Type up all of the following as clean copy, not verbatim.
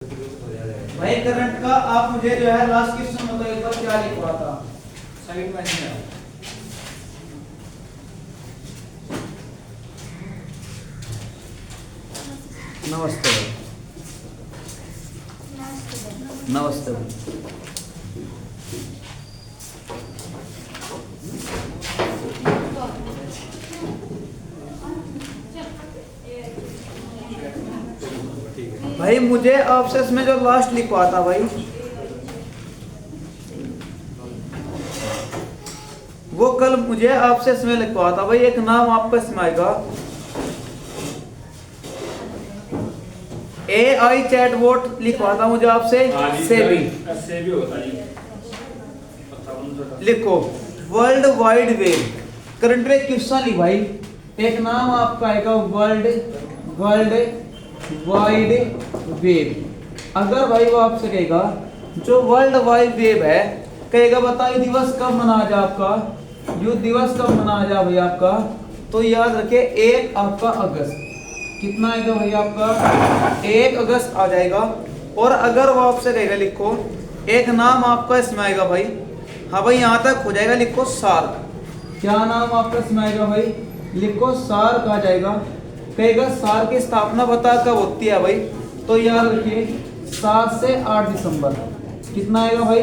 भाई करंट का आप मुझे जो है लास्ट क्वेश्चन बताओ एक बार क्या लिखवा था साइड में नहीं है। नमस्ते नमस्ते भाई मुझे आपसे इसमें जो लास्ट लिखवा था भाई वो कल मुझे आपसे इसमें लिखवा था भाई। एक नाम आपका इसमें आएगा AI चैटबॉट लिखवा था मुझे आपसे सेबी लिखो वर्ल्ड वाइड वेब करंट में क्वेश्चन लिख भाई। एक नाम आपका आएगा वर्ल्ड वाइड वेब। अगर भाई वो आपसे कहेगा जो वर्ल्ड वाइड वेब है कहेगा बताओ ये दिवस कब मनाया जाए आपका, ये दिवस कब मनाया जाए भाई आपका, तो याद रखे 1 आपका अगस्त। कितना आएगा भाई आपका 1 अगस्त आ जाएगा। और अगर वो आपसे कहेगा लिखो एक नाम आपका इसमें आएगा भाई, हाँ भाई यहाँ तक हो जाएगा, लिखो सार्क। क्या नाम आपका इसमें आएगा भाई, लिखो सार्क आ जाएगा। कहेगा सार्क की स्थापना बता कब होती है भाई, तो याद रखिए 7 से 8 दिसंबर। कितना आएगा भाई,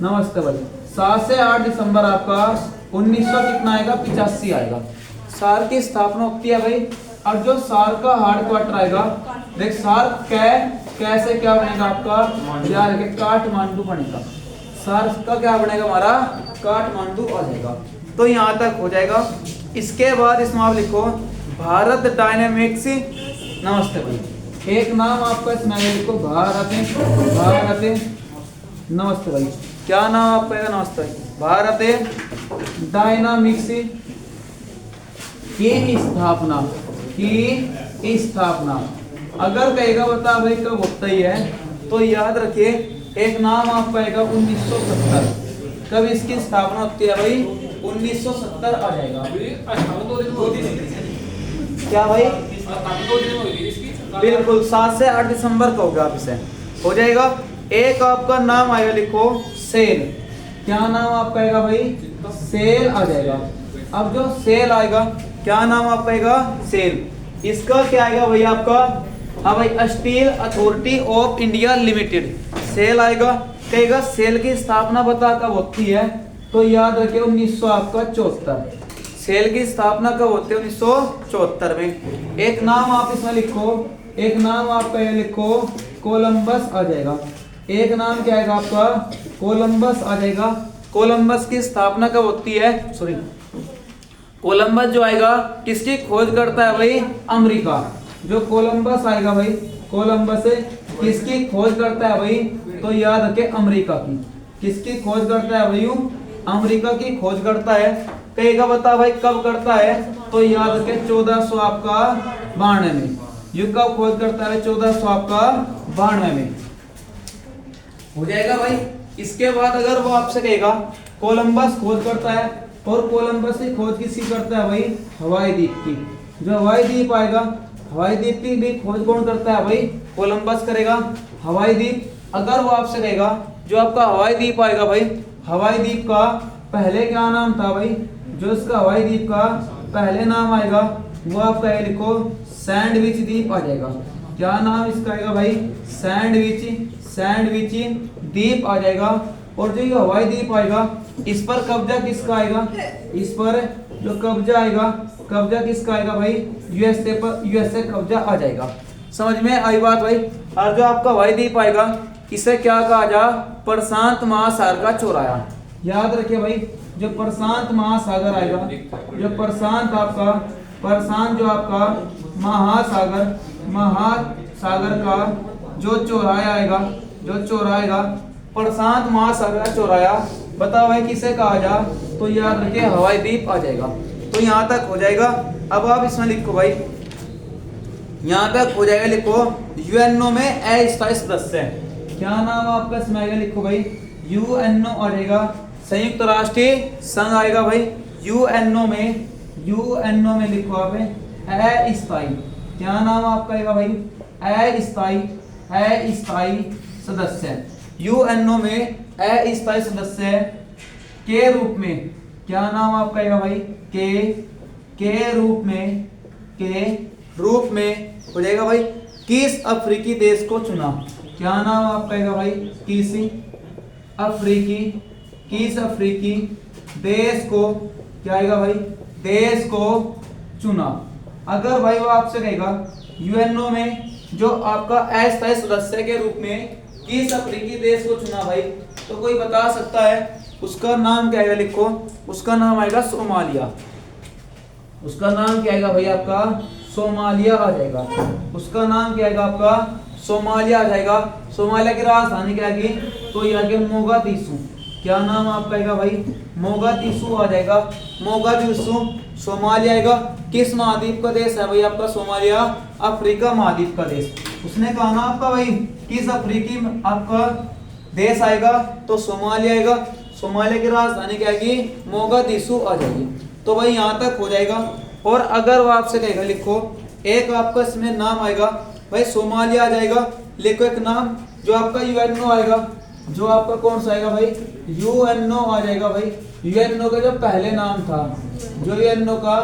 नमस्ते भाई, 7 से 8 दिसंबर आपका 1900 कितना आएगा 85 आएगा। सार्क की स्थापना होती है भाई। अब जो सार्क का हार्ड क्वार्टर आएगा देख सार्क कैसे क्या बनेगा आपका, याद रखिए काठमांडू बनेगा। सार्क का क्या बनेगा हमारा, काठमांडू आ जाएगा। तो यहाँ तक हो जाएगा। इसके बाद इसमें आप लिखो भारत डायनेमिक्स। नमस्ते भाई, एक नाम आपका इसमें लिखो भारत नमस्ते भाई, क्या नाम आपका है, नमस्ते भारत डायनामिक्स की स्थापना अगर कहेगा बता भाई कब होता ही है, तो याद रखिए एक नाम आपका आएगा 1970। कब इसकी स्थापना होती है भाई, 1970 आ जाएगा। क्या भाई, बिल्कुल 7 से 8 दिसंबर का होगा आप इसे हो जाएगा। एक आपका नाम आएगा लिखो सेल। क्या नाम आपका आएगा भाई, सेल आ जाएगा। अब जो सेल आएगा क्या नाम आपका आएगा, सेल। इसका क्या आएगा भाई आपका, हाँ भाई steel authority of India limited SAIL आएगा। कहेगा सेल की स्थापना बता कब होती है, तो याद रखिए 1900 आपका 74। सेल की स्थापना कब होती है, 1974 में। एक नाम आप इसमें लिखो, एक नाम आपका ये लिखो कोलंबस आ जाएगा। एक नाम क्या आएगा आपका, कोलंबस आ जाएगा। कोलंबस की स्थापना कब होती है, सॉरी कोलंबस जो आएगा किसकी खोज करता है भाई, अमेरिका। जो कोलंबस आएगा भाई, कोलंबस किसकी खोज करता है भाई, तो याद रखे अमेरिका की। किसकी खोज करता है भाई, अमेरिका की खोज करता है। कहेगा बता भाई कब करता है, तो याद रखे 1400 आपका 92 में। युग का खोज करता है 1400 आपका 92 में हो जाएगा भाई। इसके बाद अगर वो आपसे कहेगा कोलंबस खोज करता है, और कोलंबस की खोज किसकी करता है भाई, हवाई द्वीप की। जो हवाई द्वीप आएगा, हवाई द्वीप की भी खोज कौन करता है भाई, कोलंबस करेगा हवाई द्वीप। अगर वो आपसे कहेगा जो आपका हवाई द्वीप आएगा भाई, हवाई द्वीप का पहले क्या नाम था भाई, जो इसका हवाई द्वीप का पहले नाम आएगा वो आपका है लिखो सैंडविच द्वीप आ जाएगा। क्या नाम इसका आएगा भाई, सैंडविच द्वीप आ जाएगा। और जो ये हवाई द्वीप आएगा इस पर कब्जा किसका आएगा, इस पर जो कब्जा आएगा, कब्जा किसका आएगा भाई, यूएसए पर, यूएसए कब्जा आ जाएगा। समझ में आई बात भाई। और जो आपका हवाई द्वीप आएगा इसे क्या कहा जा, प्रशांत महासागर का चौराहा। याद रखिए भाई जो प्रशांत महासागर आएगा, जो प्रशांत आपका, प्रशांत जो आपका महासागर का जो चौराहा आएगा, जो चौराहा आएगा प्रशांत महासागर का चौराहा, बताओ भाई किसे कहा जा, तो याद रखिए हवाई द्वीप आ जाएगा। तो यहाँ तक हो जाएगा। अब आप इसमें लिखो भाई, यहाँ तक हो जाएगा, लिखो यूएनओ में अस्थायी सदस्य है। क्या नाम आपका इसमें आएगा, लिखो भाई यूएनओ आ जाएगा, संयुक्त राष्ट्र संघ आएगा भाई। यूएनओ में लिखो आप अस्थायी। क्या नाम आपका आएगा भाई, अस्थायी अस्थायी सदस्य। यूएनओ में अस्थायी सदस्य के रूप में क्या नाम आपका आएगा भाई? के रूप में हो जाएगा भाई। किस अफ्रीकी देश को चुना? क्या नाम आपका आएगा भाई? किस अफ्रीकी देश को क्या आएगा भाई? देश को चुना। अगर भाई वो आपसे कहेगा यूएनओ में जो आपका अस्थायी सदस्य के रूप में किस अफ्रीकी देश को चुना भाई, तो कोई बता सकता है उसका नाम क्या आएगा? लिखो, उसका नाम आएगा सोमालिया। उसका नाम क्या आएगा भाई आपका? सोमालिया आ जाएगा। उसका नाम क्या आएगा आपका? सोमालिया आ जाएगा। सोमालिया की राजधानी क्या आएगी? तो ये आगे मोगादिशु। क्या नाम आपका आएगा भाई? मोगादिशु आ जाएगा। मोगादिशु सोमालिया आएगा। किस महाद्वीप का देश है भाई आपका सोमालिया? अफ्रीका महाद्वीप का देश। उसने कहा ना आपका भाई किस अफ्रीकी आपका देश आएगा, तो सोमालिया आएगा। सोमालिया की राजधानी क्या आएगी? मोगादिशु आ जाएगी। तो भाई यहाँ तक हो जाएगा। और अगर वो आपसे कहेगा लिखो, एक आपका इसमें नाम आएगा भाई सोमालिया आ जाएगा। लिखो एक नाम जो आपका यूएनओ आएगा, जो आपका कौन सा आएगा भाई? यूएनओ आ जाएगा भाई। यूएनओ का जो पहले नाम था, जो यूएनओ का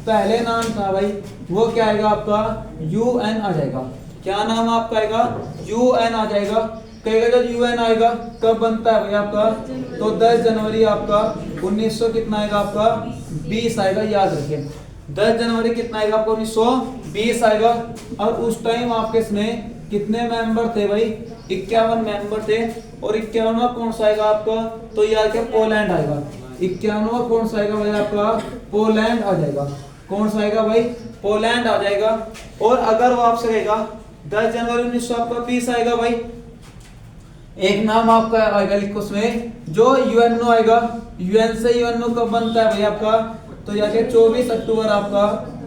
पहले नाम था भाई, वो क्या आएगा आपका? यूएन आ जाएगा। क्या नाम आपका आएगा? यूएन आ जाएगा। कहेगा जब यूएन आएगा कब बनता है भाई आपका? तो 10 जनवरी आपका 1900 कितना आएगा आपका? 20 आएगा। याद रखिए 10 जनवरी कितना आएगा आपको? 1920 आएगा। और उस टाइम आपके इसमें कितने मेंबर थे भाई? 51 मेंबर थे। और 51वां कौन सा आएगा आपका? तो यार क्या पोलैंड आएगा। 51वां कौन सा आएगा भाई आपका? पोलैंड आ जाएगा। कौन सा आएगा भाई? पोलैंड आ जाएगा। और अगर वो आपसे कहेगा 10 जनवरी 1920 आएगा भाई, एक नाम आपका आएगा लिखो उसमें जो यूएनओ आएगा। यूएन से यूएनओ कब बनता है भाई आपका? तो यार 24 अक्टूबर आपका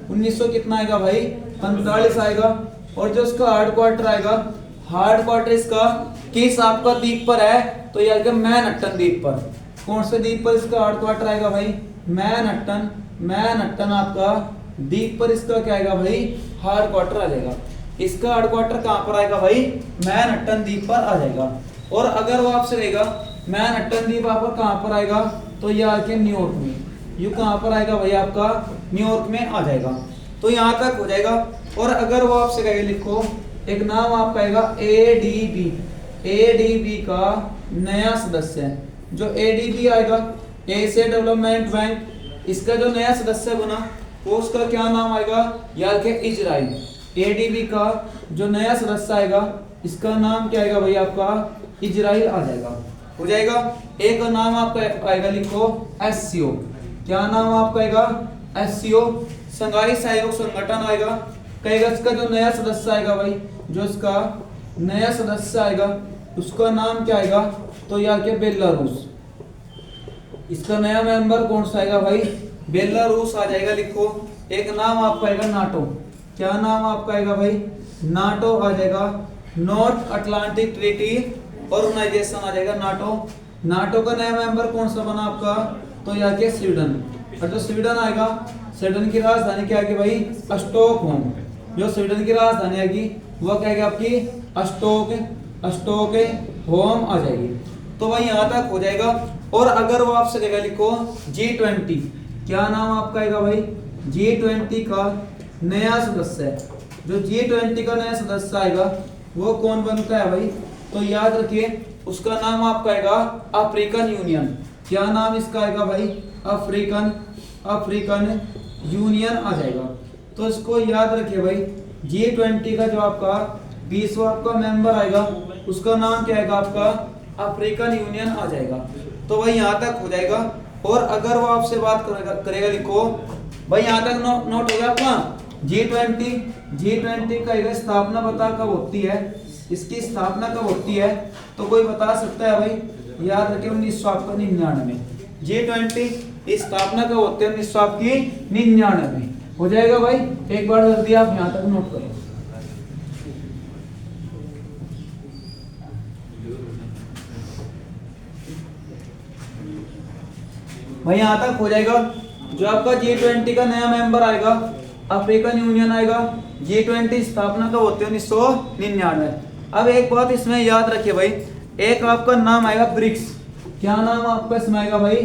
1900 कितना आएगा भाई? 45 आएगा। और जो उसका हार्ड क्वार्टर आएगा, हार्ड क्वार्टर इसका किस आपका द्वीप पर है? तो यार के मैनहट्टन द्वीप पर। कौन से द्वीप पर इसका हार्ड क्वार्टर आएगा भाई? मैनहट्टन। मैनहट्टन आपका द्वीप पर इसका क्या आएगा भाई? हार्ड क्वार्टर आ जाएगा। इसका हार्ड क्वार्टर कहां पर आएगा भाई? मैनहट्टन द्वीप पर आ जाएगा। और अगर वो आपसे रहेगा मैनहट्टन द्वीप आपका कहां पर आएगा? तो ये आके न्यूयॉर्क में। यू कहां पर आएगा भाई आपका? न्यूयॉर्क में आ जाएगा। तो यहां तक हो जाएगा। और अगर वो आपसे कहेगा लिखो, एक नाम आपका आएगा एडीबी। एडीबी का नया सदस्य, जो एडीबी आएगा एशिया डेवलपमेंट बैंक, इसका जो नया सदस्य बना वो उसका क्या नाम आएगा? यार के इजराइल। एडीबी का जो नया सदस्य आएगा इसका नाम क्या आएगा भाई आपका? इजराइल आ जाएगा। हो जाएगा। एक नाम आपका आएगा लिखो एससीओ। क्या नाम आपका आएगा? एससीओ संघाई सहयोग संगठन आएगा। कहेगा इसका जो नया सदस्य आएगा भाई, जो इसका नया सदस्य आएगा उसका नाम क्या आएगा? तो यार के बेलारूस। इसका नया मेंबर कौन सा आएगा भाई? बेलारूस आ जाएगा। लिखो एक नाम आपका आएगा नाटो। क्या नाम आपका आएगा भाई? नाटो आ जाएगा। नॉर्थ अटलांटिक ट्रीटी ऑर्गेनाइजेशन आ जाएगा नाटो। नाटो का नया मेंबर कौन सा बना आपका? तो यहाँ के स्वीडन। और जो स्वीडन आएगा, स्वीडन की राजधानी क्या आएगी भाई? स्टॉकहोम। जो स्वीडन की राजधानी आएगी वो क्या आएगी आपकी? स्टॉकहोम आ जाएगी। तो भाई यहाँ तक हो जाएगा। और अगर वो आपसे कहेगा लिखो G20, क्या नाम आपका आएगा भाई? G20 का नया सदस्य। जो G20 का नया सदस्य आएगा वो कौन बनता है भाई? तो याद रखिए उसका नाम आपका आएगा अफ्रीकन यूनियन। क्या नाम इसका आएगा भाई? अफ्रीकन यूनियन आ जाएगा। तो इसको याद रखिए भाई। G20 का जो आपका 20वां आपका मेंबर आएगा उसका नाम क्या आएगा आपका? अफ्रीकन यूनियन आ जाएगा। तो भाई यहाँ तक हो जाएगा। और अगर वो आपसे बात करेगा लिखो भाई, यहाँ तक नोट हो गया आपका? G20 का स्थापना पता कब होती है? इसकी स्थापना कब होती है? तो कोई बता सकता है भाई? याद रखिए 1999। G20 स्थापना कब होती है? 1999 हो जाएगा भाई। एक बार जल्दी आप यहाँ तक नोट करें। भाई यहाँ तक हो जाएगा। जो आपका G20 का नया मेंबर आएगा अफ्रीकन यूनियन आएगा। G20 स्थापना कब होती है? 1999। अब एक बात इसमें याद रखिए भाई, एक आपका नाम आएगा ब्रिक्स। क्या नाम आपका इसमें आएगा भाई?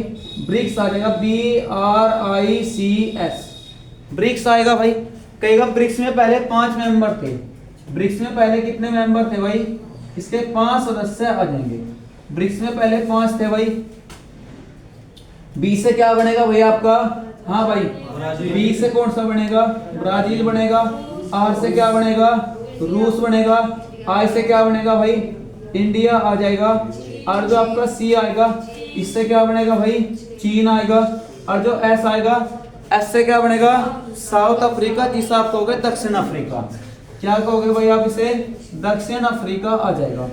ब्रिक्स आ जाएगा, BRICS, ब्रिक्स आएगा भाई। कहेगा ब्रिक्स में पहले 5 मेंबर थे। ब्रिक्स में पहले कितने मेंबर थे भाई? इसके 5 सदस्य आ जाएंगे। ब्रिक्स में पहले 5 थे भाई। बी से क्या बनेगा भाई आपका? हाँ भाई, बी से कौन सा बनेगा? ब्राजील बनेगा। आर से क्या बनेगा? रूस बनेगा। आई से क्या बनेगा भाई? इंडिया आ जाएगा। और जो आपका सी आएगा, इससे क्या बनेगा भाई? चीन आएगा। और जो एस आएगा, एस से क्या बनेगा? साउथ अफ्रीका, जिसे आप कहोगे दक्षिण अफ्रीका। क्या कहोगे भाई आप इसे? दक्षिण अफ्रीका आ जाएगा।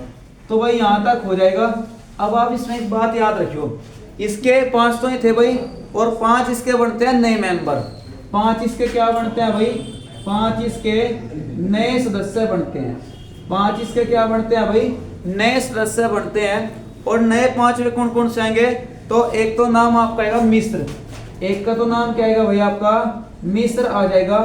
तो भाई यहां तक हो जाएगा। अब आप इसमें एक बात याद रखियो, इसके 5 तो ही थे भाई, और 5 इसके बनते हैं नए मेंबर। 5 इसके क्या बनते हैं भाई? 5 इसके नए सदस्य बनते हैं। 5 इसके क्या बनते हैं भाई? नए सदस्य बनते हैं। और नए 5 में कौन कौन से आएंगे? तो एक तो नाम आपका आएगा मिस्र। एक का तो नाम क्या आएगा भाई आपका? मिस्र आ जाएगा।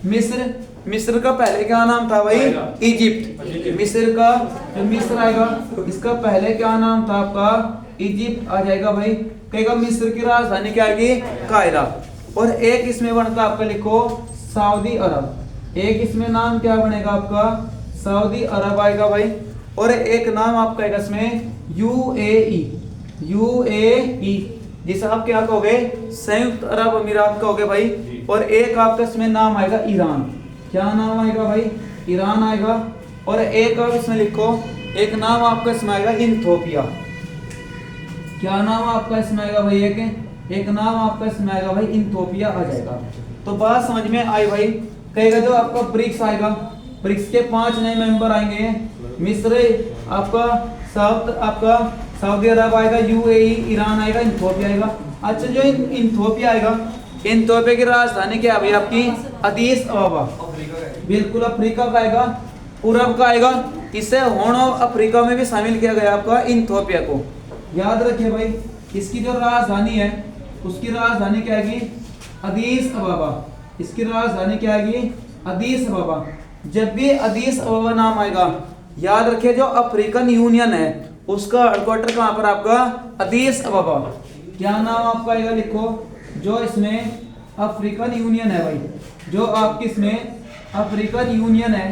मिस्र का पहले क्या नाम था भाई? इजिप्ट। मिस्र का जो मिस्र आएगा, इसका पहले क्या नाम था आपका? इजिप्ट आ जाएगा भाई। कहेगा मिस्र की राजधानी क्या आएगी? कायरा। और एक इसमें बनता आपका, लिखो सऊदी अरब। एक इसमें नाम क्या बनेगा आपका? सऊदी अरब आएगा भाई। और एक नाम आपका आएगा इसमें यूएई। जिसे आप क्या कहोगे? संयुक्त अरब अमीरात कहोगे भाई। और एक आपका इसमें नाम आएगा ईरान। क्या नाम आएगा भाई? ईरान आएगा। और एक आप इसमें लिखो, एक नाम आपका इसमें आएगा इथियोपिया। क्या नाम आपका इसमें आएगा भाई? एक नाम आपका इसमें आएगा भाई इथियोपिया आ जाएगा। तो बात समझ में आई भाई। कहेगा जो आपका ब्रिक्स आएगा, ब्रिक्स के 5 नए मेंबर आएंगे। मिस्र आपका, साउथ आपका सऊदी अरब आएगा, यूएई, ईरान आएगा, इथियोपिया आएगा। अच्छा, जो इथियोपिया आएगा, इथियोपिया की राजधानी क्या है भाई आपकी? अदीस अबाबा। बिल्कुल अफ्रीका का आएगा, पूरब का आएगा। इसे हॉर्न ऑफ अफ्रीका में भी शामिल किया गया आपका इथियोपिया को। याद रखिए भाई, इसकी जो राजधानी है, उसकी राजधानी क्या आएगी? अदीस अबाबा। इसकी राजधानी क्या आएगी? अदीस अबाबा। जब भी अदीस अबाबा नाम आएगा, याद रखिए जो अफ्रीकन यूनियन है उसका हेडक्वार्टर कहां पर आपका? अदीस अबाबा। क्या नाम आपका आएगा? लिखो, जो इसमें अफ्रीकन यूनियन है भाई, जो आपकी इसमें अफ्रीकन यूनियन है,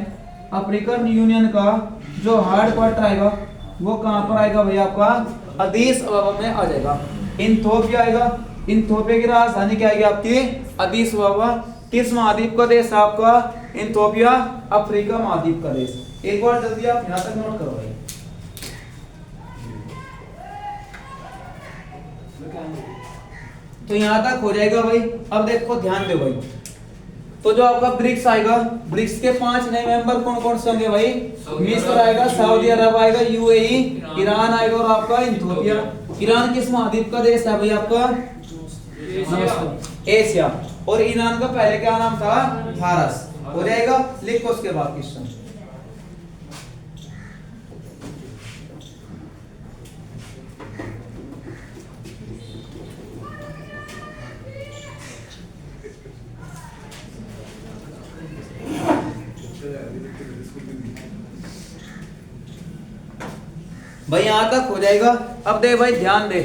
अफ्रीकन यूनियन का जो हेडक्वार्टर आएगा वो कहां पर आएगा भाई आपका? अदीस अबाबा में आ जाएगा। इथियोपिया आएगा, इथियोपिया की राजधानी क्या आएगी आपकी? अदीस अबाबा। किस महाद्वीप का देश है आपका? इथियोपिया अफ्रीका महाद्वीप का देश। एक बार जल्दी आप यहां तक नोट करो भाई। तो यहां तक हो जाएगा भाई। अब देखो, ध्यान दो भाई। तो जो आपका ब्रिक्स आएगा, ब्रिक्स के 5 नए मेंबर कौन कौन से होंगे भाई? मिस्र आएगा, सऊदी अरब आएगा, यूएई, ईरान आएगा और आपका इथियोपिया। ईरान किस महाद्वीप का देश है भाई आपका? एशिया। और ईरान का पहले क्या नाम था? फारस। हो जाएगा। लिखो उसके बाद क्वेश्चन। भाई यहां तक हो जाएगा। अब दे भाई, ध्यान दे।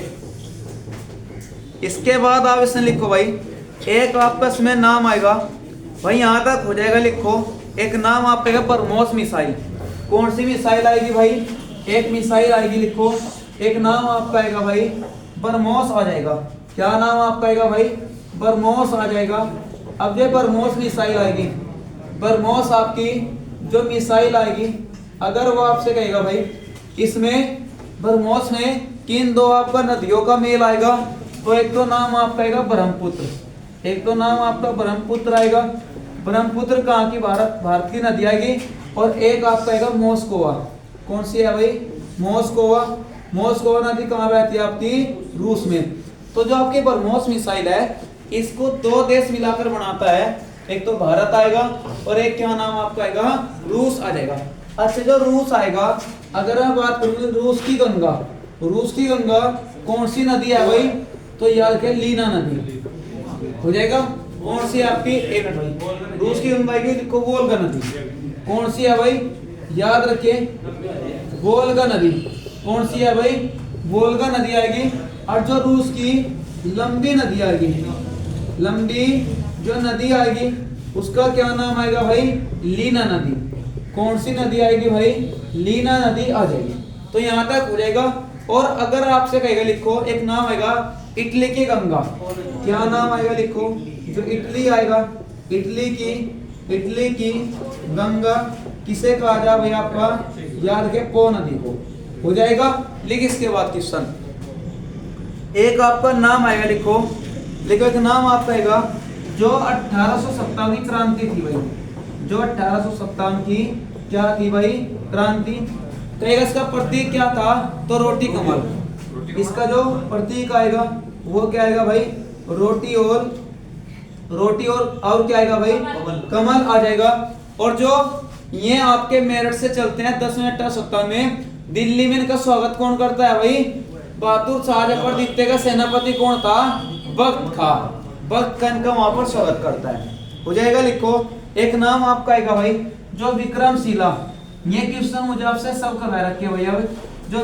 इसके बाद आप इसमें लिखो भाई, एक आपका इसमें नाम आएगा भाई। यहां तक हो जाएगा। लिखो, एक नाम आपका आएगा ब्रह्मोस मिसाइल। कौन सी मिसाइल आएगी भाई? एक मिसाइल आएगी। लिखो, एक नाम आपका आएगा भाई ब्रह्मोस आ जाएगा। क्या नाम आपका आएगा भाई? ब्रह्मोस आ जाएगा। अब ये ब्रह्मोस मिसाइल आएगी। ब्रह्मोस आपकी जो मिसाइल आएगी, अगर वो आपसे कहेगा भाई इसमें ब्रह्मोस में किन 2 आपका नदियों का मेल आएगा, तो एक तो नाम आपका आएगा ब्रह्मपुत्र। एक तो नाम आपका ब्रह्मपुत्र आएगा। ब्रह्मपुत्र कहाँ की? भारत की नदी आएगी। और एक आपका आएगा मोस्कोवा। कौन सी है भाई? मोस्कोवा। मोस्कोवा नदी कहाँ बहती है आपकी? रूस में। तो जो आपकी ब्रह्मोस मिसाइल है, इसको 2 देश मिलाकर बनाता है। एक तो भारत आएगा और एक क्या नाम आपका आएगा? रूस आ जाएगा। अच्छा, जो रूस आएगा, अगर मैं बात करूँ रूस की गंगा, रूस की गंगा कौन सी नदी है भाई? तो याद रखें, लीना नदी हो जाएगा। कौन सी आपकी? एक भाई रूस की गंगा की, लिखो वोल्गा नदी। कौन सी है भाई? याद रखिए वोल्गा नदी कौन सी है भाई, वोल्गा नदी आएगी। और जो रूस की लंबी नदी आएगी, लंबी जो नदी आएगी उसका क्या नाम आएगा भाई, लीना नदी। कौन सी नदी आएगी भाई, लीना नदी आ जाएगी। तो यहाँ तक हो जाएगा। और अगर आपसे कहेगा लिखो, एक नाम आएगा इटली की गंगा, क्या नाम आएगा लिखो, जो इटली आएगा, इटली की गंगा किसे कहा जाए भाई आपका, याद रखे पो नदी को, हो जाएगा। लिख इसके बाद क्वेश्चन, एक आपका नाम आएगा लिखो, एक नाम आपका आएगा जो 1857 की क्रांति थी भाई, जो 1857 की क्या थी भाई, क्रांति। कहेगा इसका प्रतीक क्या था, तो रोटी कमल। इसका जो प्रतीक आएगा वो क्या आएगा भाई, रोटी और क्या आएगा भाई, कमल आ जाएगा। और जो ये आपके मेरठ से चलते हैं 10 मिनट सप्ताह में, दिल्ली में इनका स्वागत कौन करता है भाई, बहादुर शाह जफर द्वितीय का सेनापति कौन था, बख्त खां। बख्त खां का वहां पर स्वागत करता है, हो जाएगा। लिखो एक नाम आपका आएगा भाई जो विक्रमशिला, ये क्वेश्चन मुझे आपसे सब करवाए रखे भैया। जो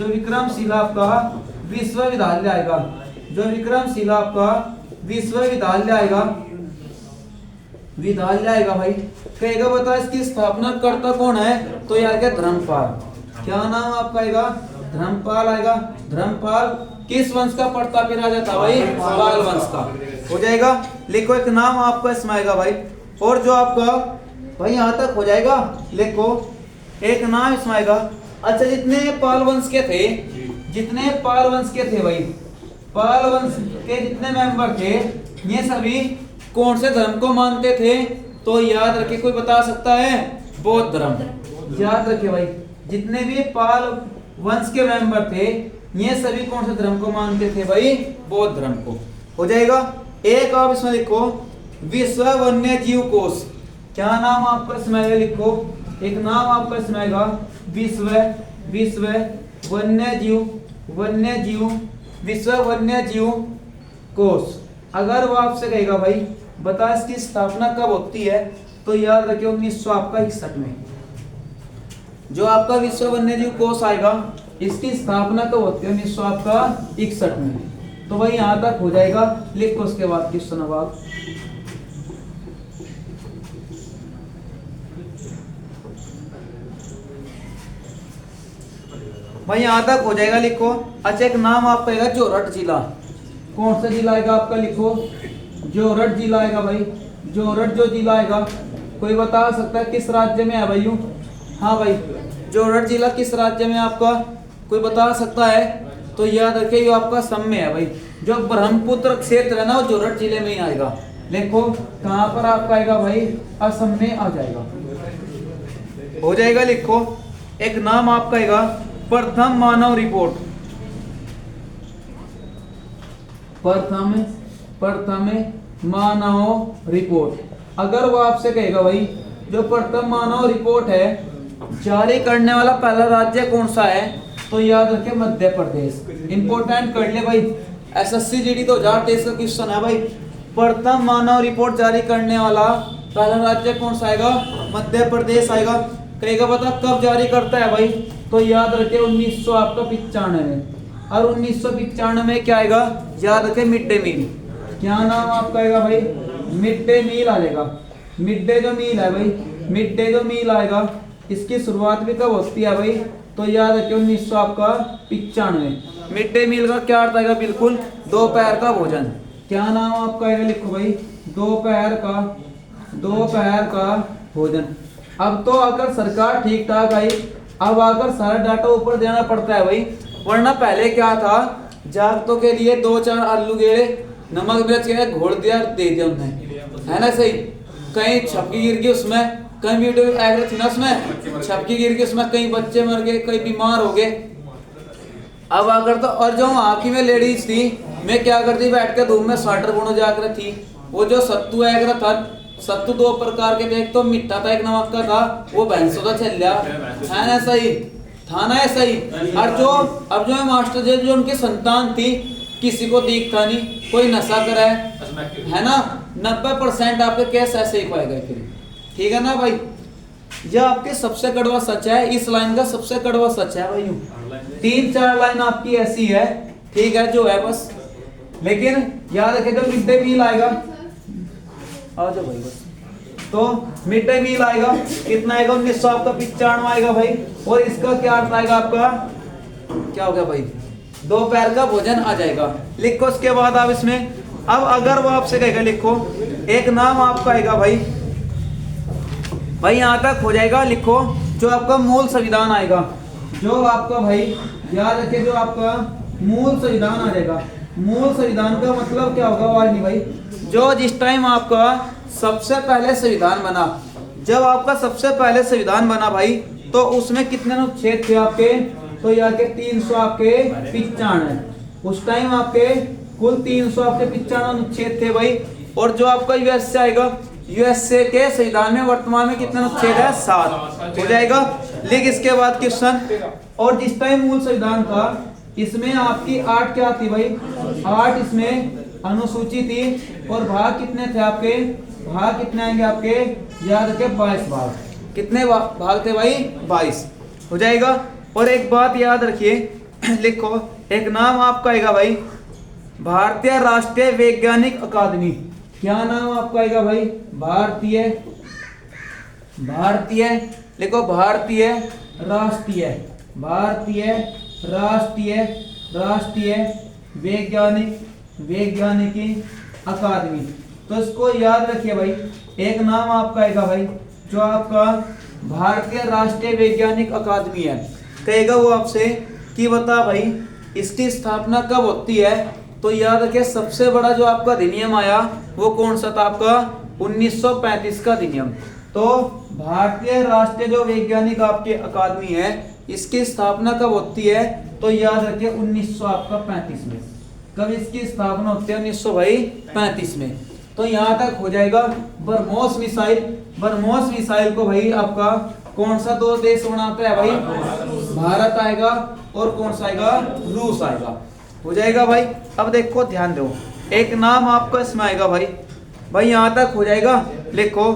विक्रमशिला आपका विश्वविद्यालय आएगा, जो विक्रमशिला आपका विश्वविद्यालय आएगा भाई, कहेगा बता इसकी स्थापना करता कौन है, तो यार क्या धर्मपाल। क्या नाम आपका आएगा, धर्मपाल आएगा। धर्मपाल किस वंश का प्रतापी राजा था भाई, पाल वंश का, हो जाएगा। लिखो एक नाम आपका इसमें आएगा भाई। और जो आपका भाई यहाँ तक हो जाएगा, लिखो एक नाम इसमें आएगा। अच्छा जितने पाल वंश के थे, भाई, पाल वंश के जितने मेंबर थे, ये सभी कौन से धर्म को मानते थे, तो याद रखिए, कोई बता सकता है, बौद्ध धर्म। याद रखिए भाई, जितने भी पाल वंश के मेंबर थे, ये सभी कौन से धर्म को मानते थे भाई, बौद्ध धर्म को, हो जाएगा। एक आप इसमें लिखो विश्व वन्य जीव कोष, क्या नाम आपका इसमें आएगा, लिखो एक नाम आपका इसमें आएगा विश्व वन्य जीव कोष। अगर वो आपसे कहेगा भाई बता इसकी स्थापना कब होती है, तो याद रखिए 1961 में जो आपका विश्व वन्य जीव कोष आएगा, इसकी स्थापना कब होती है, 1961 में। तो भाई यहाँ तक हो जाएगा। लिखो उसके बाद क्वेश्चन अब भाई यहाँ तक हो जाएगा, लिखो। अच्छा एक नाम आपका आएगा जोरहट जिला, कौन सा जिला आएगा आपका, लिखो जोरहट जिला आएगा भाई। जोरहट जो जिला आएगा, कोई बता सकता है किस राज्य में है भाई, हाँ भाई जोरहट जिला किस राज्य में आपका, कोई बता सकता है, तो याद रखिए ये आपका असम में है भाई। जो ब्रह्मपुत्र क्षेत्र है ना, वो जोरहट जिले में ही आएगा। लिखो कहाँ पर आपका आएगा भाई, असम में आ जाएगा, हो जाएगा। लिखो एक नाम आपका आएगा प्रथम मानव रिपोर्ट, प्रथम मानव रिपोर्ट। अगर वो आपसे कहेगा भाई जो प्रथम मानव रिपोर्ट है जारी करने वाला पहला राज्य कौन सा है, तो याद रखें मध्य प्रदेश। इंपोर्टेंट कर ले भाई, एसएससी जीडी 2023 का क्वेश्चन है भाई। प्रथम मानव रिपोर्ट जारी करने वाला पहला राज्य कौन सा आएगा, मध्य प्रदेश आएगा। कहेगा बता कब जारी करता है भाई, तो याद रखे 1995 में। और 1995 में क्या आएगा, याद रखे मिड डे मील। क्या नाम आपका आएगा भाई, मिड डे मील आ जाएगा। मिड डे जो मील है भाई, मिड डे जो मील आएगा, इसकी शुरुआत भी कब होती है भाई, तो याद रखिए 1995। मिड डे मील का क्या अर्थ आएगा, बिल्कुल दोपहर का भोजन। क्या नाम आपका आएगा, लिखो भाई दोपहर का भोजन। अब तो अगर सरकार ठीक ठाक आई, अब आकर सारा डाटा ऊपर देना पड़ता है भाई, वरना पहले क्या था, जागतों के लिए 2-4 आलू गेड़े नमक मिर्च के घोल दिया, दे दिया उन्हें, है ना सही। कहीं छपकी गिर गई उसमें, कहीं वीडियो एग्रे थी ना उसमें छपकी गिर गई उसमें, कहीं बच्चे मर गए, कहीं बीमार हो गए। अब आकर तो, और जो आँखी में लेडीज थी, मैं क्या करती बैठ के धूप में स्वेटर बुनो जाकर थी। वो जो सत्तू एग्रा था, सत्तू 2 प्रकार के थे, एक तो मिट्टा था, एक नमक का था, वो भैंसों का चल लिया, है ना सही, था ना ऐसा ही। और जो अब जो मास्टर जी जो उनकी संतान थी, किसी को दिखता नहीं, कोई नशा करा है ना, 90% आपके केस ऐसे ही पाए गए फिर, ठीक है ना भाई। ये आपके सबसे कड़वा सच है, इस लाइन का सबसे कड़वा सच है भाई। 3-4 लाइन आपकी ऐसी है, ठीक है, जो है बस। लेकिन याद रखें जो मिड डे मील आएगा, आ जाओ भाई बस, तो मिड डे मील आएगा कितना आएगा, 1995 आएगा भाई। और इसका क्या अर्थ आएगा आपका, क्या हो गया भाई, दोपहर का भोजन आ जाएगा। लिखो उसके बाद आप इसमें, अब अगर वो आपसे कहेगा लिखो एक नाम आपका आएगा भाई, यहाँ तक हो जाएगा। लिखो जो आपका मूल संविधान आएगा, जो आपका भाई याद रखिए, जो आपका मूल संविधान आ जाएगा। मूल संविधान का मतलब क्या होगा, आवाज नहीं भाई, जो जिस टाइम आपका सबसे पहले संविधान बना, जब आपका सबसे पहले संविधान बना भाई, तो उसमें कितने अनुच्छेद थे आपके, तो यार के 300 आपके 95, उस टाइम आपके कुल 300 आपके 95 अनुच्छेद थे भाई। और जो आपका यूएसए आएगा, यूएसए के संविधान में वर्तमान में कितने अनुच्छेद है, 7 हो जाएगा। लिख इसके बाद क्वेश्चन, और जिस टाइम मूल संविधान था इसमें आपकी 8 क्या थी भाई, 8 इसमें अनुसूची थी। और भाग कितने थे आपके, भाग कितने आएंगे आपके, याद रखे 22 भाग। कितने भाग थे भाई, 22 हो जाएगा। और एक बात याद रखिए, लिखो एक नाम आपका आएगा भाई, भारतीय राष्ट्रीय वैज्ञानिक अकादमी। क्या नाम आपका आएगा भाई, भारतीय लिखो, भारतीय राष्ट्रीय वैज्ञानिकी अकादमी। तो इसको याद रखिए भाई, एक नाम आपका आएगा भाई, जो आपका भारतीय राष्ट्रीय वैज्ञानिक अकादमी है। कहेगा वो आपसे कि बता भाई इसकी स्थापना कब होती है, तो याद रखिए सबसे बड़ा जो आपका अधिनियम आया वो कौन सा था आपका, 1935 का अधिनियम। तो भारतीय राष्ट्रीय जो वैज्ञानिक आपके अकादमी है, इसकी स्थापना कब होती है, तो याद रखिए 1935 में। कब इसकी स्थापना होती है, 1935 में। तो यहाँ तक हो जाएगा। ब्रह्मोस मिसाइल को भाई आपका कौन सा 2 देश बनाता है भाई, भारत आएगा और कौन सा आएगा, रूस आएगा, हो जाएगा भाई। अब देखो ध्यान दो, एक नाम आपका इसमें आएगा भाई यहाँ तक हो जाएगा। लिखो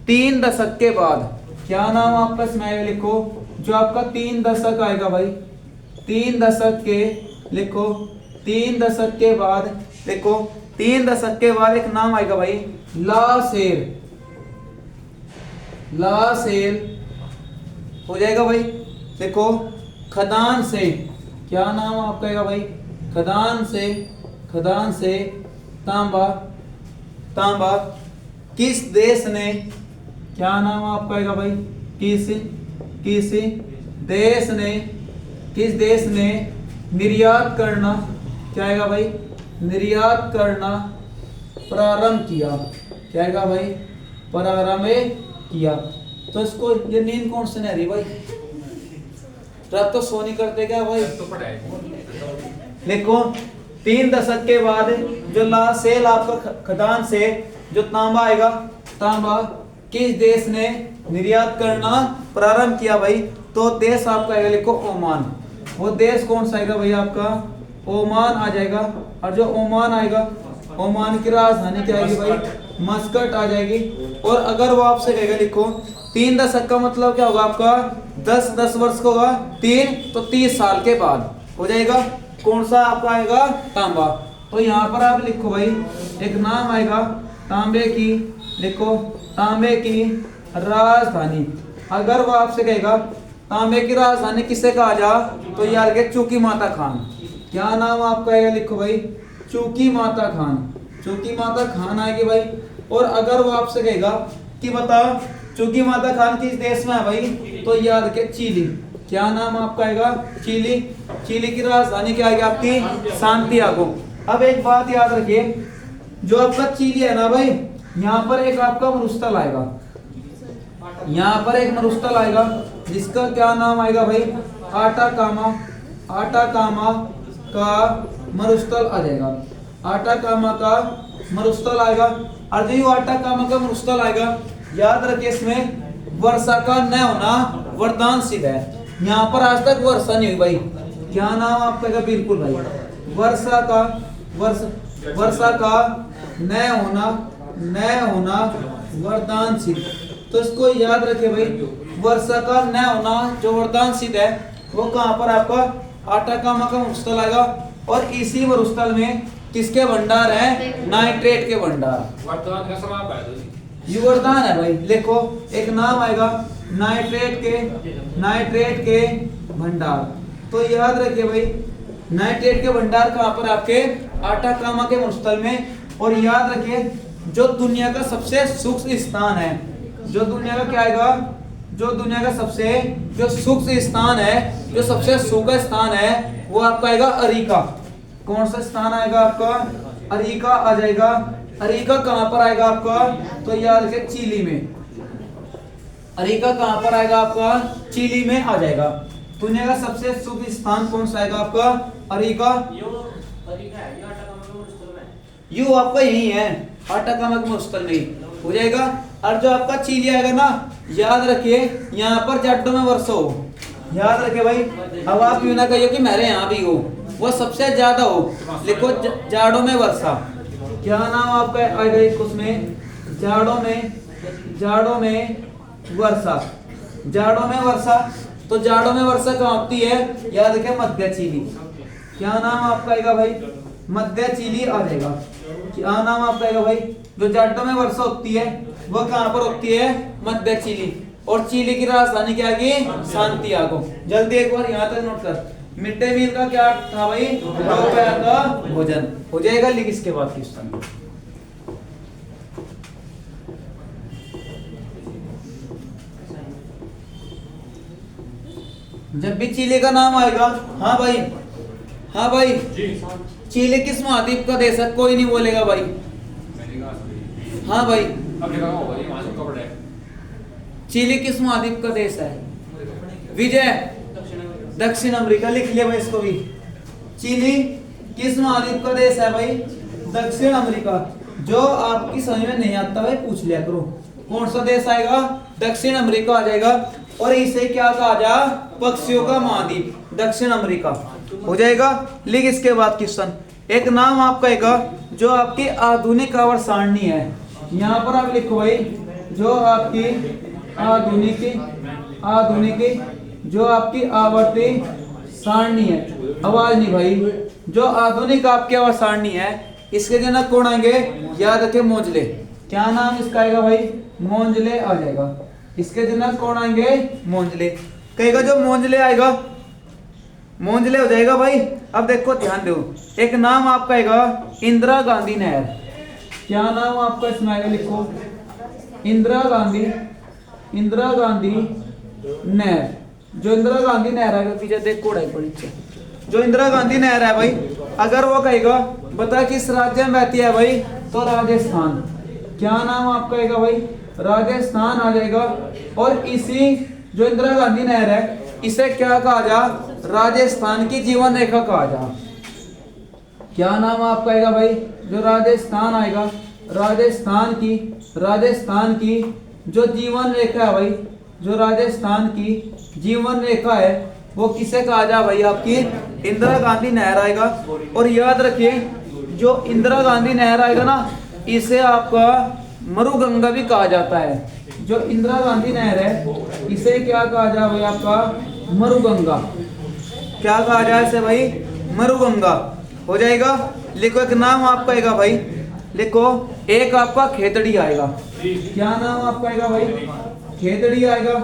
3 दशक के बाद, क्या नाम आपका इसमें आएगा, लिखो जो आपका 3 दशक आएगा भाई, 3 दशक के, लिखो 3 दशक के बाद, लिखो 3 दशक के बाद एक नाम आएगा भाई, लासेल हो जाएगा भाई। देखो खदान से, क्या नाम आपका आएगा भाई, खदान से तांबा किस देश ने, क्या नाम आपका आएगा भाई, किस देश ने निर्यात करना, क्या आएगा भाई, निर्यात करना प्रारंभ किया, क्या आएगा भाई, प्रारंभ किया। तो इसको ये नींद कौन से नहीं आ रही भाई, रात तो सोनी करते क्या भाई। देखो 3 दशक के बाद जो लासेल आपका खदान से जो तांबा आएगा, तांबा किस देश ने निर्यात करना प्रारंभ किया भाई, तो देश आपका आएगा, लिखो ओमान। वो देश कौन सा आएगा भाई आपका, ओमान आ जाएगा। और जो ओमान आएगा, ओमान की राजधानी क्या आएगी भाई, मस्कट आ जाएगी। और अगर वो आपसे कहेगा, लिखो 3 दशक का मतलब क्या होगा आपका, 10 वर्ष का होगा, 3 तो 30 साल के बाद हो जाएगा। कौन सा आपका आएगा, तांबा। तो यहाँ पर आप लिखो भाई, एक नाम आएगा तांबे की, लिखो तांबे की राजधानी। अगर वो आपसे कहेगा तांबे की राजधानी किसे कहा जा, तो यार के चूकी माता खान। क्या नाम आपका आएगा, लिखो भाई चूकी माता खान आएगी भाई। और अगर वो आपसे कहेगा कि बता चूकी माता खान किस देश में है भाई, तो याद के चिली। क्या नाम आपका आएगा, चिली की राजधानी क्या आएगी आपकी, सांतियागो। अब एक बात याद रखिए, जो आपका चिली है ना भाई, यहाँ पर एक आपका मरुस्थल आएगा, यहाँ पर एक मरुस्थल आएगा जिसका क्या नाम आएगा भाई, आटाकामा का मरुस्थल आ जाएगा, आटाकामा का मरुस्थल आएगा। और जो आटाकामा का मरुस्थल आएगा, याद रखिए इसमें वर्षा का न होना वरदान सिद्ध है। यहाँ पर आज तक वर्षा नहीं हुई भाई। क्या नाम आपका, बिल्कुल भाई वर्षा का न होना वरदान सिद्ध। तो इसको याद रखिए भाई, वर्षा का न होना जो वरदान सिद्ध है वो कहाँ पर आपका आटाकामा का मरुस्थल आएगा। और इसी मरुस्थल में किसके भंडार है? नाइट्रेट के भंडार। वर्तमान का समाप है ये वरदान है भाई। देखो एक नाम आएगा नाइट्रेट के भंडार। तो याद रखिए भाई नाइट्रेट के भंडार कहाँ पर? आपके आटाकामा के मरुस्थल में। और याद रखिए जो दुनिया का सबसे सूक्ष्म स्थान है, जो दुनिया का क्या आएगा? जो दुनिया का सबसे जो सूक्ष्म स्थान है, जो सबसे सूखा स्थान है वो आपका आएगा अरिका। कौन सा स्थान आएगा आपका? अरिका आ जाएगा। अरिका कहाँ पर आएगा आपका? तो याद रखिए चिली में। अरिका कहाँ पर आएगा आपका? चिली में आ जाएगा। दुनिया का सबसे शुभ स्थान कौन सा आएगा आपका? अरिका। यू आपका यही है आटाकामा के मरुस्थल में हो जाएगा। और जो आपका चिली आएगा ना, याद रखिए यहाँ पर जाड़ों में वर्षा हो। याद रखिए भाई, अब आप यूं ना कहिए कि मेरे यहाँ भी हो, वो सबसे ज्यादा हो। लिखो जाड़ों में वर्षा। क्या नाम आपका आएगा उसमें? जाड़ों में वर्षा। जाड़ों में वर्षा। तो जाड़ों में वर्षा कहाँ होती है? याद रखिए मध्य चिली। क्या नाम आपका आएगा भाई? मध्य चिली आ जाएगा। क्या नाम आपका आएगा भाई? जो जाड़ों में वर्षा होती है वो कहाँ पर होती है? मध्य चिली। और चिली की राजधानी क्या आएगी? सांतियागो। जल्दी एक बार यहाँ तक नोट कर। मिड डे मील का क्या था भाई? दोपहर का भोजन हो जाएगा। लिख इसके बाद क्वेश्चन। जब भी चिली का नाम आएगा, हाँ भाई, हाँ भाई जी। चिली किस महाद्वीप का देश है? कोई नहीं बोलेगा भाई। हाँ भाई अफ्रीका का होगा ये, वहां से कपड़े है। चिली किस महाद्वीप का देश है? विजय दक्षिण अमेरिका। लिख लिया भाई इसको भी। चिली किस महाद्वीप का देश है भाई? दक्षिण अमेरिका। जो आपकी समझ में नहीं आता भाई पूछ लिया करो। कौन सा देश आएगा? दक्षिण अमेरिका आ जाएगा। और इसे क्या कहा जा? पक्षियों का महाद्वीप, दक्षिण अमेरिका हो जाएगा। लिख इसके बाद क्वेश्चन। एक नाम आपका आएगा जो आपकी आधुनिक आवर्त सारणी है। यहाँ पर आप लिखो भाई जो आपकी आधुनिक जो आपकी आवर्ती सारणी है। आवाज नहीं भाई। जो आधुनिक आपकी आवर्त सारणी है इसके जनक कौन आएंगे? याद रखे मोंजले। क्या नाम इसका आएगा भाई? मोंजले आ जाएगा। इसके जनक कौन आएंगे? मोंजले। कहेगा जो मोंजले आएगा, मोंजले हो जाएगा भाई। अब देखो ध्यान दो, एक नाम आपका आएगा इंदिरा गांधी नहर। क्या नाम आपका इसमें आएगा? लिखो इंदिरा गांधी नहर। जो इंदिरा गांधी नहर है पीछे देख कोड़ाई पड़ी। जो इंदिरा गांधी नहर है भाई, अगर वो कहेगा बता किस राज्य में बहती है भाई? तो राजस्थान। क्या नाम आपका आएगा भाई? राजस्थान आ जाएगा। और इसी जो इंदिरा गांधी नहर है इसे क्या कहा जा? राजस्थान की जीवन रेखा कहा जा। क्या नाम आपका आएगा भाई? जो राजस्थान आएगा, राजस्थान की जो जीवन रेखा है भाई, जो राजस्थान की जीवन रेखा है वो किसे कहा जा भाई? आपकी इंदिरा गांधी नहर आएगा। और याद रखिए जो इंदिरा गांधी नहर आएगा ना, इसे आपका मरुगंगा भी कहा जाता है। जो इंदिरा गांधी नहर है इसे क्या कहा जा भाई? आपका मरुगंगा। क्या कहा जाए इसे भाई? मरुगंगा हो जाएगा। लिखो एक नाम आपका आएगा भाई। लिखो एक आपका खेतड़ी आएगा। क्या नाम आपका आएगा भाई? खेतड़ी आएगा।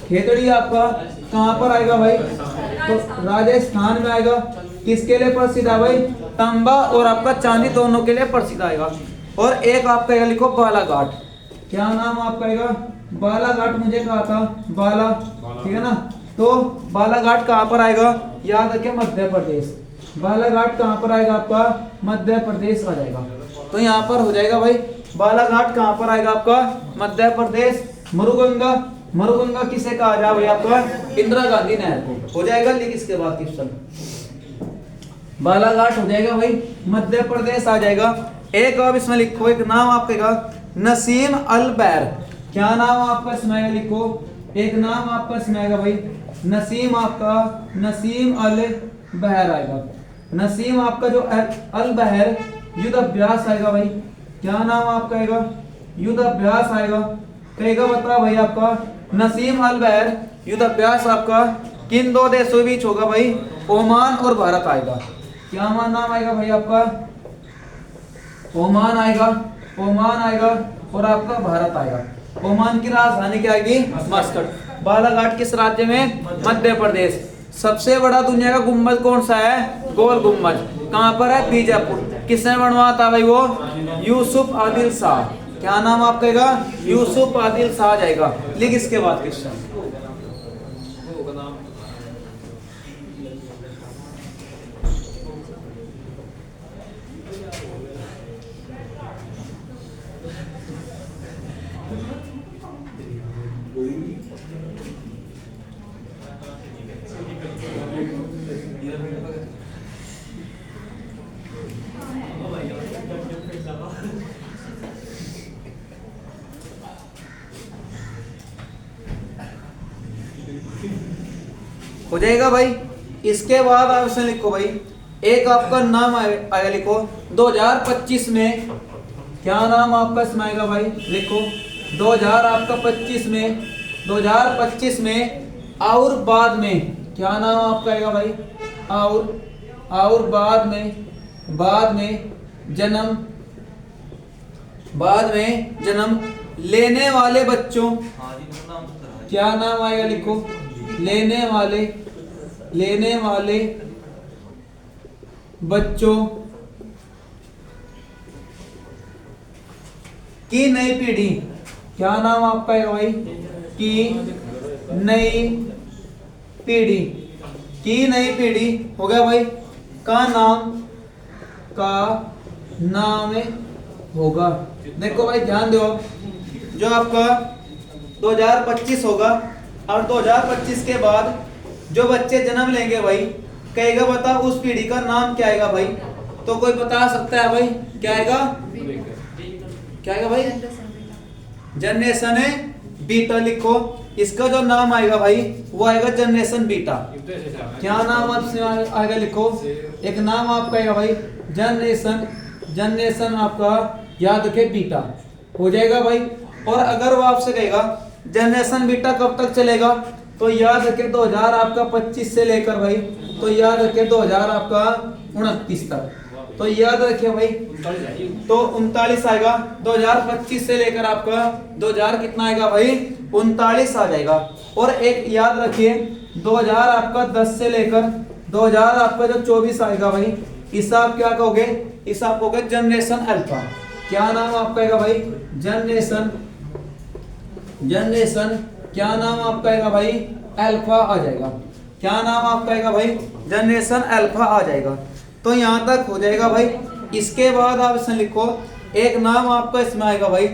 खेतड़ी आपका कहाँ पर आएगा भाई? तो राजस्थान में आएगा। किसके लिए प्रसिद्ध है भाई? तांबा और आपका चांदी दोनों के लिए प्रसिद्ध आएगा। और एक आपका आएगा, लिखो बालाघाट। क्या नाम आपका आएगा? बालाघाट। मुझे कहा था बाला, ठीक है ना? तो बालाघाट कहाँ पर आएगा? याद रखिए मध्य प्रदेश। बालाघाट कहाँ पर आएगा आपका? मध्य प्रदेश आ जाएगा। तो यहाँ पर हो जाएगा भाई बालाघाट कहाँ पर आएगा आपका? मध्य प्रदेश। मरुगंगा किसे कहा जाए भाई? आपका इंदिरा गांधी नहर को हो जाएगा। लिख इसके बाद क्वेश्चन। बालाघाट हो जाएगा भाई मध्य प्रदेश आ जाएगा। एक अब इसमें लिखो एक नाम आपका नसीम अल बैर। क्या नाम आपका इसमें? लिखो एक नाम आपका इसमें आएगा भाई नसीम अल बहर आएगा। नसीम आपका जो अल बहर युद्ध अभ्यास आएगा भाई। क्या नाम आपका आएगा? युद्ध अभ्यास आएगा। कहेगा बता भाई आपका नसीम अल बहर युद्ध अभ्यास आपका किन दो देशों के बीच होगा भाई? ओमान और भारत आएगा। क्या नाम आएगा भाई आपका? ओमान आएगा, ओमान आएगा और आपका भारत आएगा। ओमान की राजधानी क्या आएगी? मस्कट। बालाघाट किस राज्य में? मध्य प्रदेश। सबसे बड़ा दुनिया का गुम्बद कौन सा है? गोल गुम्बद। कहाँ पर है? बीजापुर। किसने बनवाया था भाई वो? यूसुफ आदिल शाह। क्या नाम आपका? यूसुफ आदिल शाह जाएगा। लिख इसके बाद क्वेश्चन। हो जाएगा भाई। इसके बाद आप इसे लिखो भाई, एक आपका नाम आएगा, लिखो 2025 में। क्या नाम आपका इसमें आएगा भाई? लिखो 2000 आपका 25 में, 2025 में और बाद में क्या नाम आपका आएगा भाई? और बाद में जन्म लेने वाले बच्चों। क्या नाम आएगा? लिखो लेने वाले बच्चों की नई पीढ़ी। क्या नाम आपका है भाई? नई पीढ़ी हो गया भाई। का नाम होगा। देखो भाई ध्यान दो, जो आपका 2025 होगा और 2025 के बाद जो बच्चे जन्म लेंगे भाई, कहेगा बता उस पीढ़ी का नाम क्या आएगा भाई? तो कोई बता सकता है भाई क्या आएगा? क्या आएगा भाई? Generation beta. लिखो इसका जो नाम आएगा भाई वो आएगा जनरेशन बीटा। क्या नाम आपसे आएगा? लिखो एक नाम आपका आएगा भाई जनरेशन आपका याद रखे बीटा। हो जाएगा भाई। और अगर वो आपसे कहेगा जनरेशन बीटा कब तक चलेगा, तो याद रखे 2000 आपका 25 से लेकर भाई, तो याद रखे 2000 आपका 29 तक। तो याद रखिए भाई, तो 39 आएगा। 2025 से लेकर आपका 2000 कितना आएगा भाई? 39 आ जाएगा। और एक याद रखिए 2000 आपका 10 से लेकर 2000 आपका जो 24 आएगा भाई, इस आप क्या कहोगे? इस आप कहोगे जनरेशन अल्फा। क्या नाम आपका आएगा भाई? जनरेशन क्या नाम आपका आएगा भाई? अल्फा आ जाएगा। क्या नाम आपका आएगा भाई? जनरेशन अल्फा आ जाएगा। तो यहाँ तक हो जाएगा भाई। इसके बाद आप इसमें लिखो एक नाम आपका इसमें आएगा भाई,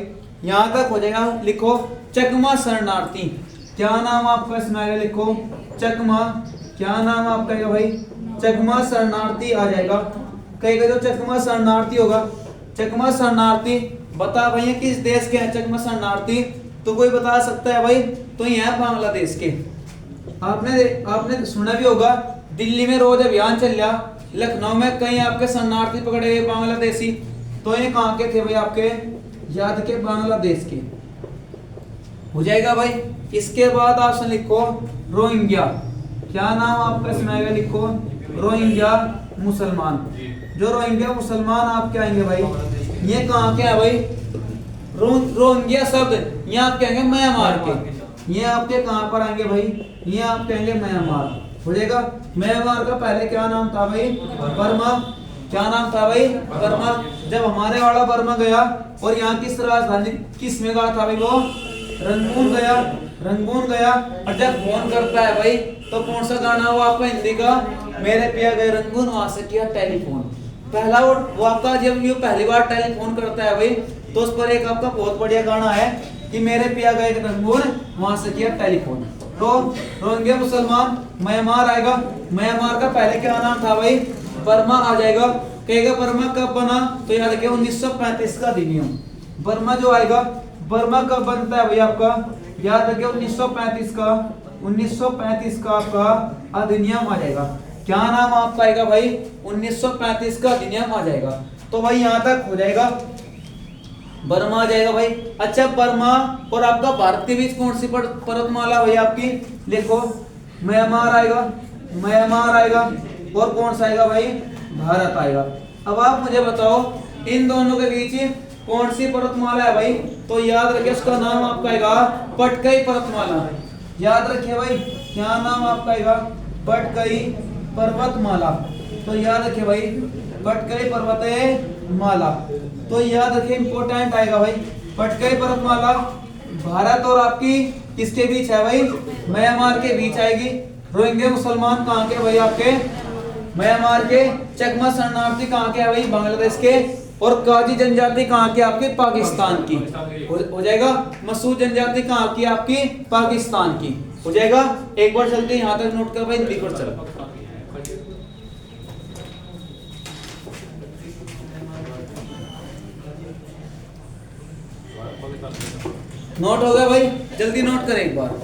यहाँ तक हो जाएगा। लिखो चकमा शरणार्थी। क्या नाम आपका इसमें आएगा? लिखो चकमा। क्या नाम आपका आएगा भाई? चकमा शरणार्थी आ जाएगा। कहेगा जो चकमा शरणार्थी होगा, चकमा शरणार्थी बता भैया किस देश के हैं चकमा शरणार्थी? तो कोई बता सकता है भाई? तो ये है बांग्लादेश के। आपने सुना भी होगा दिल्ली में रोज अभियान चल रहा, लखनऊ में कई आपके शरणार्थी पकड़े गए बांग्लादेशी। तो ये कहाँ के थे भाई? आपके याद के बांग्लादेश के। हो जाएगा भाई। इसके बाद आप लिखो रोहिंग्या। क्या नाम आपका इसमें आएगा? लिखो रोहिंग्या मुसलमान। जो रोहिंग्या मुसलमान आपके आएंगे भाई, ये कहाँ के हैं भाई? रोहिंग्या शब्द ये आप कहेंगे म्यांमार के। ये आपके कहाँ पर आएंगे भाई? ये आप कहेंगे म्यांमार। हो जाएगा। म्यांमार का पहले क्या नाम था भाई? बर्मा। क्या नाम था भाई? बर्मा। जब हमारे वाला बर्मा गया और यहाँ की राजधानी किस में गया था भाई? वो रंगून गया। और जब फोन करता है भाई, तो कौन सा गाना वो आपका हिंदी का? मेरे पिया गए रंगून, वहां से किया टेलीफोन। पहला वो आपका जब ये पहली बार टेलीफोन करता है भाई, तो उस पर एक आपका बहुत बढ़िया गाना है कि मेरे पिया गए रंगून, वहां से किया टेलीफोन। तो रोहिंग्या मुसलमान म्यांमार आएगा। म्यांमार का पहले क्या नाम था भाई? बर्मा आ जाएगा। कहेगा बर्मा कब बना? तो याद रखिए 1935 का अधिनियम। बर्मा जो आएगा, बर्मा कब बनता है भाई आपका? याद रखिए 1935 का आपका अधिनियम आ जाएगा। क्या नाम आपका आएगा भाई? 1935 का अधिनियम आ जाएगा। तो भाई यहाँ तक हो जाएगा। बर्मा आ जाएगा भाई। अच्छा बर्मा और आपका भारत के बीच कौन सी पर्वतमाला भाई आपकी, लिखो म्यांमार आएगा, म्यांमार आएगा, और कौन सा आएगा भाई, भारत आएगा। अब आप मुझे बताओ इन दोनों के बीच कौन सी पर्वतमाला है भाई, तो याद रखिए उसका नाम आपका आएगा पटकई पर्वतमाला। याद रखिए भाई क्या नाम आपका आएगा, पटकई पर्वतमाला। तो याद रखिए भाई पटकई पर्वतमाला, तो याद रखिए इंपॉर्टेंट आएगा भाई पटकई पर्वतमाला भारत और आपकी किसके बीच है भाई, म्यांमार के बीच आएगी। रोहिंग्या मुसलमान कहाँ के भाई आपके, म्यांमार के। चकमा शरणार्थी कहाँ के है भाई, बांग्लादेश के। और काजी जनजाति कहाँ की आपकी, पाकिस्तान की। हो जाएगा। मसूद जनजाति कहाँ की आपकी, पाकिस्तान की। हो जाएगा। एक बार चलते यहाँ तक नोट कर भाई, लिख और चलो। नोट हो गया भाई, जल्दी नोट करें एक बार।